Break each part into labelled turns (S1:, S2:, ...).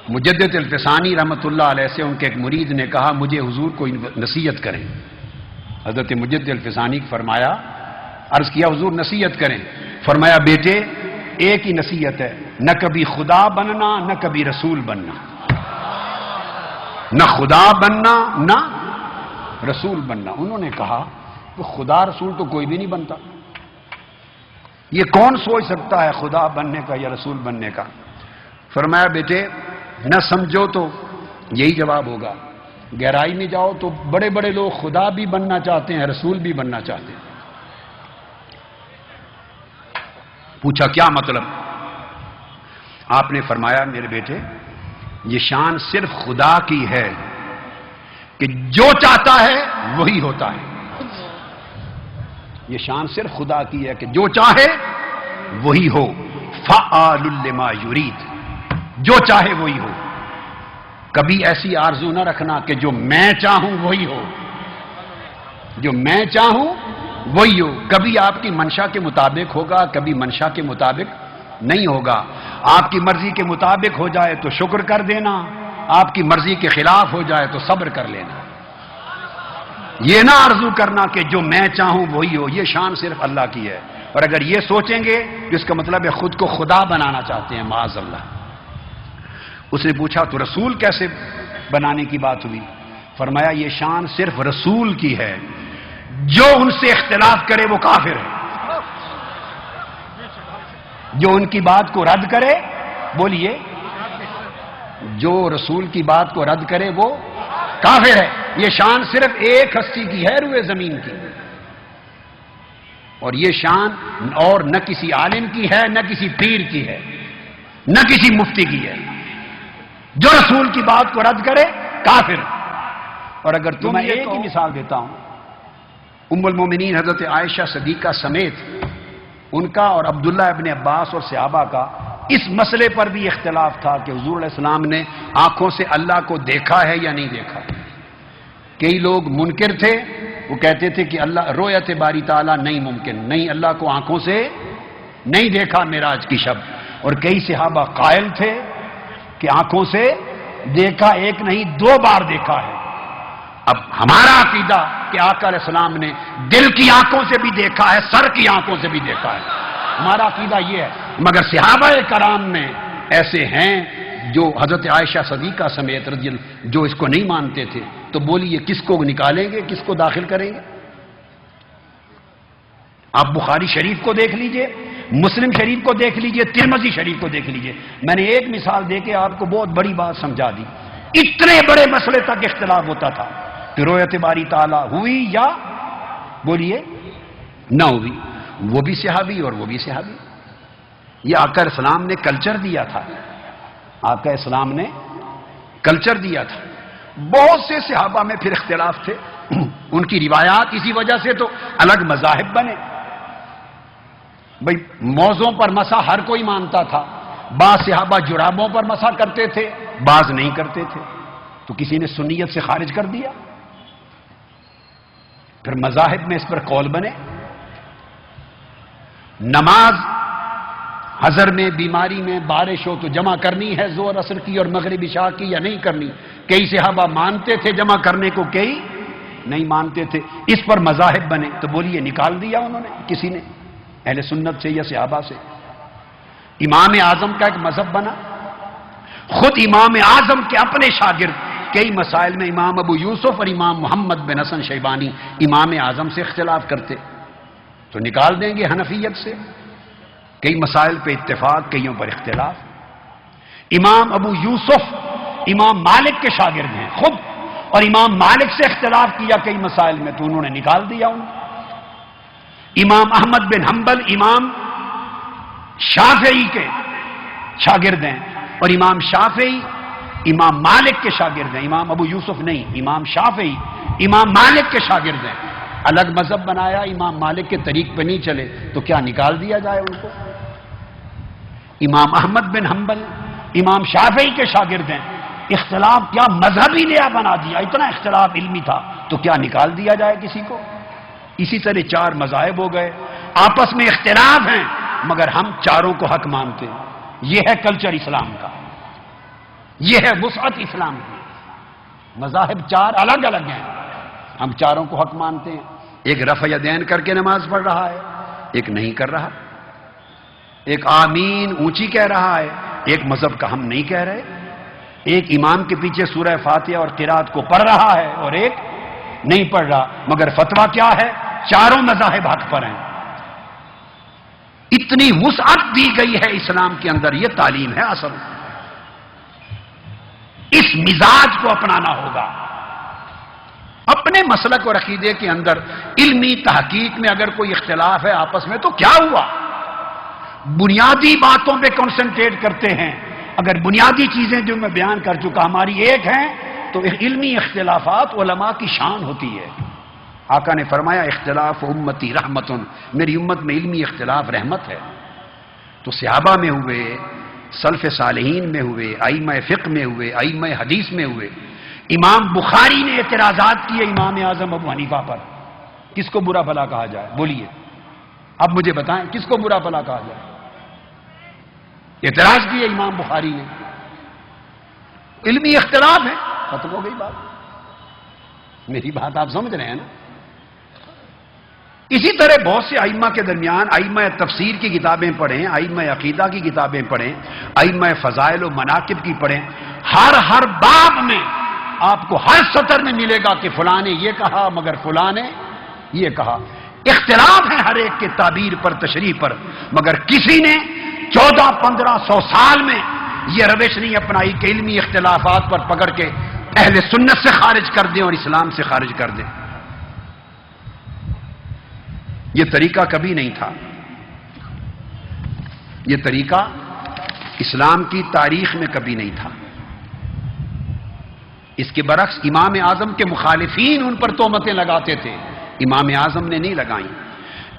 S1: مجدد الفسانی رحمۃ اللہ علیہ سے ان کے ایک مرید نے کہا مجھے حضور کو نصیحت کریں. حضرت مجدد الفسانی فرمایا، عرض کیا حضور نصیحت کریں. فرمایا بیٹے ایک ہی نصیحت ہے، نہ کبھی خدا بننا نہ کبھی رسول بننا. نہ خدا بننا نہ رسول بننا. انہوں نے کہا کہ خدا رسول تو کوئی بھی نہیں بنتا، یہ کون سوچ سکتا ہے خدا بننے کا یا رسول بننے کا. فرمایا بیٹے نہ سمجھو تو یہی جواب ہوگا، گہرائی میں جاؤ تو بڑے بڑے لوگ خدا بھی بننا چاہتے ہیں رسول بھی بننا چاہتے ہیں. پوچھا کیا مطلب؟ آپ نے فرمایا میرے بیٹے یہ شان صرف خدا کی ہے کہ جو چاہتا ہے وہی ہوتا ہے. یہ شان صرف خدا کی ہے کہ جو چاہے وہی ہو. فعال لما یرید، جو چاہے وہی ہو. کبھی ایسی آرزو نہ رکھنا کہ جو میں چاہوں وہی ہو، جو میں چاہوں وہی ہو. کبھی آپ کی منشا کے مطابق ہوگا، کبھی منشا کے مطابق نہیں ہوگا. آپ کی مرضی کے مطابق ہو جائے تو شکر کر دینا، آپ کی مرضی کے خلاف ہو جائے تو صبر کر لینا. یہ نہ آرزو کرنا کہ جو میں چاہوں وہی ہو. یہ شان صرف اللہ کی ہے. اور اگر یہ سوچیں گے تو اس کا مطلب ہے خود کو خدا بنانا چاہتے ہیں، معاذ اللہ. اس نے پوچھا تو رسول کیسے بنانے کی بات ہوئی؟ فرمایا یہ شان صرف رسول کی ہے، جو ان سے اختلاف کرے وہ کافر ہے. جو ان کی بات کو رد کرے، بولیے، جو رسول کی بات کو رد کرے وہ کافر ہے. یہ شان صرف ایک ہستی کی ہے روئے زمین کی، اور یہ شان اور نہ کسی عالم کی ہے، نہ کسی پیر کی ہے، نہ کسی مفتی کی ہے. جو رسول کی بات کو رد کرے کافر. اور اگر تمہیں ایک ہی مثال دیتا ہوں، ام المومنین حضرت عائشہ صدیقہ سمیت ان کا اور عبداللہ ابن عباس اور صحابہ کا اس مسئلے پر بھی اختلاف تھا کہ حضور علیہ السلام نے آنکھوں سے اللہ کو دیکھا ہے یا نہیں دیکھا. کئی لوگ منکر تھے، وہ کہتے تھے کہ اللہ رؤیت باری تعالیٰ نہیں ممکن، نہیں اللہ کو آنکھوں سے نہیں دیکھا معراج کی شب. اور کئی صحابہ قائل تھے کہ آنکھوں سے دیکھا، ایک نہیں 2 بار دیکھا ہے. اب ہمارا عقیدہ کہ آقا علیہ السلام نے دل کی آنکھوں سے بھی دیکھا ہے، سر کی آنکھوں سے بھی دیکھا ہے. ہمارا عقیدہ یہ ہے. مگر صحابہ کرام میں ایسے ہیں جو حضرت عائشہ صدیقہ سمیت رضی اللہ جو اس کو نہیں مانتے تھے. تو بولیے کس کو نکالیں گے، کس کو داخل کریں گے؟ آپ بخاری شریف کو دیکھ لیجئے، مسلم شریف کو دیکھ لیجئے، ترمذی شریف کو دیکھ لیجئے. میں نے ایک مثال دے کے آپ کو بہت بڑی بات سمجھا دی. اتنے بڑے مسئلے تک اختلاف ہوتا تھا کہ رؤیت باری تعالیٰ ہوئی یا بولیے نہ ہوئی. وہ بھی صحابی اور وہ بھی صحابی. یہ آقا اسلام نے کلچر دیا تھا، آقا اسلام نے کلچر دیا تھا. بہت سے صحابہ میں پھر اختلاف تھے، ان کی روایات اسی وجہ سے تو الگ مذاہب بنے. بھئی موزوں پر مسح ہر کوئی مانتا تھا. بعض صحابہ جرابوں پر مسح کرتے تھے، بعض نہیں کرتے تھے. تو کسی نے سنیت سے خارج کر دیا. پھر مذاہب میں اس پر قول بنے. نماز حضر میں، بیماری میں، بارش ہو تو جمع کرنی ہے ظہر عصر کی اور مغرب عشاء کی یا نہیں کرنی. کئی صحابہ مانتے تھے جمع کرنے کو، کئی نہیں مانتے تھے. اس پر مذاہب بنے. تو بولیے نکال دیا انہوں نے کسی نے اہل سنت سے یا صحابہ سے؟ امام اعظم کا ایک مذہب بنا. خود امام اعظم کے اپنے شاگرد کئی مسائل میں امام ابو یوسف اور امام محمد بن حسن شیبانی امام اعظم سے اختلاف کرتے. تو نکال دیں گے حنفیت سے. کئی مسائل پہ اتفاق، کئیوں پر اختلاف. امام ابو یوسف امام مالک کے شاگرد ہیں خود، اور امام مالک سے اختلاف کیا کئی مسائل میں تو انہوں نے نکال دیا. امام احمد بن حنبل امام شافعی کے شاگرد ہیں، اور امام شافعی امام مالک کے شاگرد ہیں. امام ابو یوسف نہیں، امام شافعی امام مالک کے شاگرد ہیں. الگ مذہب بنایا، امام مالک کے طریق پہ نہیں چلے تو کیا نکال دیا جائے ان کو؟ امام احمد بن حنبل امام شافعی کے شاگرد ہیں. اختلاف کیا مذہبی نیا بنا دیا، اتنا اختلاف علمی تھا تو کیا نکال دیا جائے کسی کو؟ اسی طرح 4 مذاہب ہو گئے، آپس میں اختلاف ہیں مگر ہم چاروں کو حق مانتے ہیں. یہ ہے کلچر اسلام کا. یہ ہے وسعت اسلام کی. مذاہب چار الگ الگ ہیں، ہم چاروں کو حق مانتے ہیں. ایک رفع یدین کر کے نماز پڑھ رہا ہے، ایک نہیں کر رہا. ایک آمین اونچی کہہ رہا ہے، ایک مذہب کا ہم نہیں کہہ رہے. ایک امام کے پیچھے سورہ فاتحہ اور قرات کو پڑھ رہا ہے اور ایک نہیں پڑھ رہا. مگر فتویٰ کیا ہے؟ چاروں مذاہب حق پر ہیں. اتنی وسعت دی گئی ہے اسلام کے اندر. یہ تعلیم ہے اصل. اس مزاج کو اپنانا ہوگا. اپنے مسلک اور عقیدے کے اندر علمی تحقیق میں اگر کوئی اختلاف ہے آپس میں تو کیا ہوا؟ بنیادی باتوں پہ کنسنٹریٹ کرتے ہیں. اگر بنیادی چیزیں جو میں بیان کر چکا ہماری ایک ہیں تو علمی اختلافات علماء کی شان ہوتی ہے. آقا نے فرمایا اختلاف امتی رحمتن، میری امت میں علمی اختلاف رحمت ہے. تو صحابہ میں ہوئے، سلف صالحین میں ہوئے، ائمہ فقہ میں ہوئے، ائمہ حدیث میں ہوئے. امام بخاری نے اعتراضات کیے امام اعظم ابو حنیفہ پر. کس کو برا بھلا کہا جائے؟ بولیے اب مجھے بتائیں کس کو برا بھلا کہا جائے؟ اعتراض کیے امام بخاری نے. علمی اختلاف ہے، ختم ہو گئی بات. میری بات آپ سمجھ رہے ہیں نا؟ اسی طرح بہت سے ائمہ کے درمیان ائمہ تفسیر کی کتابیں پڑھیں، ائمہ عقیدہ کی کتابیں پڑھیں، ائمہ فضائل و مناقب کی پڑھیں. ہر باب میں آپ کو ہر سطر میں ملے گا کہ فلاں نے یہ کہا مگر فلاں نے یہ کہا. اختلاف ہے ہر ایک کے تعبیر پر، تشریح پر، مگر کسی نے 1400-1500 سال میں یہ روش نہیں اپنائی کہ علمی اختلافات پر پکڑ کے اہل سنت سے خارج کر دیں اور اسلام سے خارج کر دیں. یہ طریقہ کبھی نہیں تھا. یہ طریقہ اسلام کی تاریخ میں کبھی نہیں تھا. اس کے برعکس امام اعظم کے مخالفین ان پر تہمتیں لگاتے تھے، امام اعظم نے نہیں لگائیں.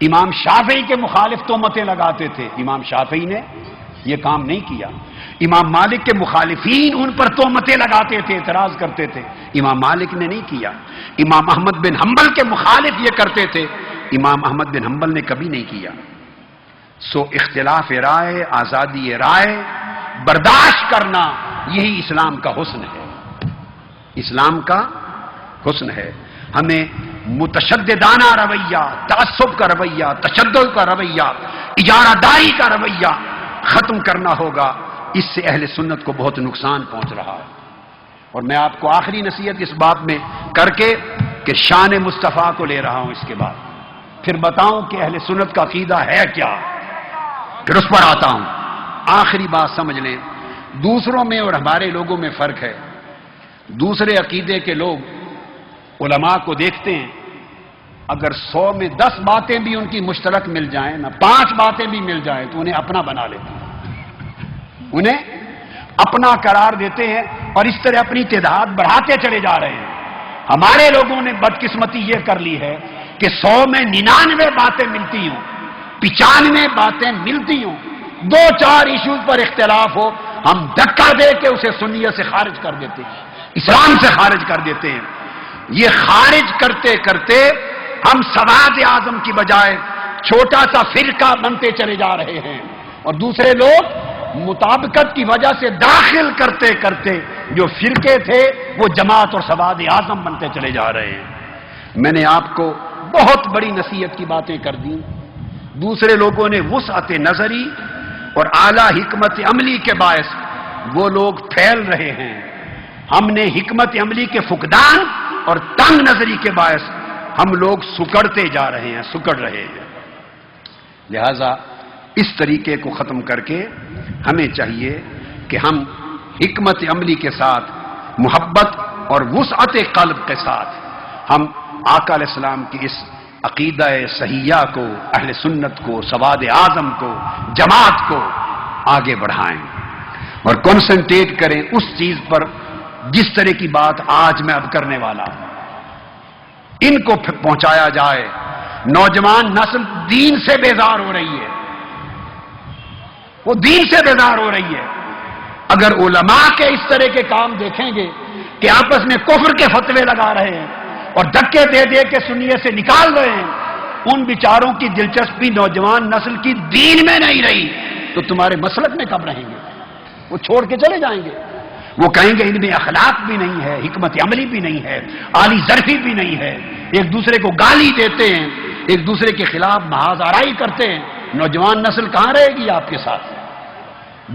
S1: امام شافعی کے مخالف تہمتیں لگاتے تھے، امام شافعی نے یہ کام نہیں کیا. امام مالک کے مخالفین ان پر تہمتیں لگاتے تھے، اعتراض کرتے تھے، امام مالک نے نہیں کیا. امام احمد بن حنبل کے مخالف یہ کرتے تھے، امام احمد بن حنبل نے کبھی نہیں کیا. سو اختلاف رائے، آزادی رائے برداشت کرنا، یہی اسلام کا حسن ہے. اسلام کا حسن ہے. ہمیں متشددانہ رویہ، تعصب کا رویہ، تشدد کا رویہ، اجارہ داری کا رویہ ختم کرنا ہوگا. اس سے اہل سنت کو بہت نقصان پہنچ رہا ہے. اور میں آپ کو آخری نصیحت اس بات میں کر کے کہ شان مصطفیٰ کو لے رہا ہوں، اس کے بعد پھر بتاؤں کہ اہل سنت کا عقیدہ ہے کیا، پھر اس پر آتا ہوں. آخری بات سمجھ لیں، دوسروں میں اور ہمارے لوگوں میں فرق ہے. دوسرے عقیدے کے لوگ علماء کو دیکھتے ہیں، اگر 100 میں 10 باتیں بھی ان کی مشترک مل جائیں نا، 5 باتیں بھی مل جائیں تو انہیں اپنا بنا لیتے ہیں، انہیں اپنا قرار دیتے ہیں اور اس طرح اپنی تعداد بڑھاتے چلے جا رہے ہیں. ہمارے لوگوں نے بدقسمتی یہ کر لی ہے کہ 100 میں 99 باتیں ملتی ہوں، 95 باتیں ملتی ہوں، 2-4 ایشوز پر اختلاف ہو، ہم دھکا دے کے اسے سنیت سے خارج کر دیتے ہیں، اسلام سے خارج کر دیتے ہیں. یہ خارج کرتے کرتے ہم سواد اعظم کی بجائے چھوٹا سا فرقہ بنتے چلے جا رہے ہیں، اور دوسرے لوگ مطابقت کی وجہ سے داخل کرتے کرتے جو فرقے تھے وہ جماعت اور سواد اعظم بنتے چلے جا رہے ہیں. میں نے آپ کو بہت بڑی نصیحت کی باتیں کر دیں. دوسرے لوگوں نے وسعت نظری اور اعلی حکمت عملی کے باعث وہ لوگ پھیل رہے ہیں. ہم نے حکمت عملی کے فقدان اور تنگ نظری کے باعث ہم لوگ سکڑتے جا رہے ہیں، سکڑ رہے ہیں. لہذا اس طریقے کو ختم کر کے ہمیں چاہیے کہ ہم حکمت عملی کے ساتھ، محبت اور وسعت قلب کے ساتھ ہم آقا علیہ السلام کی اس عقیدہ صحیحہ کو، اہل سنت کو، سواد اعظم کو، جماعت کو آگے بڑھائیں اور کنسنٹریٹ کریں اس چیز پر جس طرح کی بات آج میں اب کرنے والا ہوں. ان کو پہنچایا جائے. نوجوان نسل دین سے بیزار ہو رہی ہے، وہ دین سے بیزار ہو رہی ہے. اگر علماء کے اس طرح کے کام دیکھیں گے کہ آپس میں کفر کے فتوے لگا رہے ہیں اور دھکے دے دے کے سنیت سے نکال رہے ہیں، ان بیچاروں کی دلچسپی نوجوان نسل کی دین میں نہیں رہی تو تمہارے مسلک میں کب رہیں گے؟ وہ چھوڑ کے چلے جائیں گے. وہ کہیں گے ان میں اخلاق بھی نہیں ہے، حکمت عملی بھی نہیں ہے، اعلی ظرفی بھی نہیں ہے، ایک دوسرے کو گالی دیتے ہیں، ایک دوسرے کے خلاف محاذ آرائی کرتے ہیں، نوجوان نسل کہاں رہے گی آپ کے ساتھ؟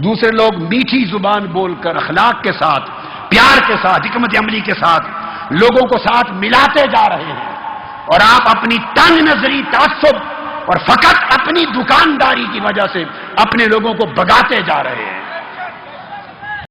S1: دوسرے لوگ میٹھی زبان بول کر اخلاق کے ساتھ، پیار کے ساتھ، حکمت عملی کے ساتھ لوگوں کو ساتھ ملاتے جا رہے ہیں، اور آپ اپنی تنگ نظری، تعصب اور فقط اپنی دکانداری کی وجہ سے اپنے لوگوں کو بگاتے جا رہے ہیں۔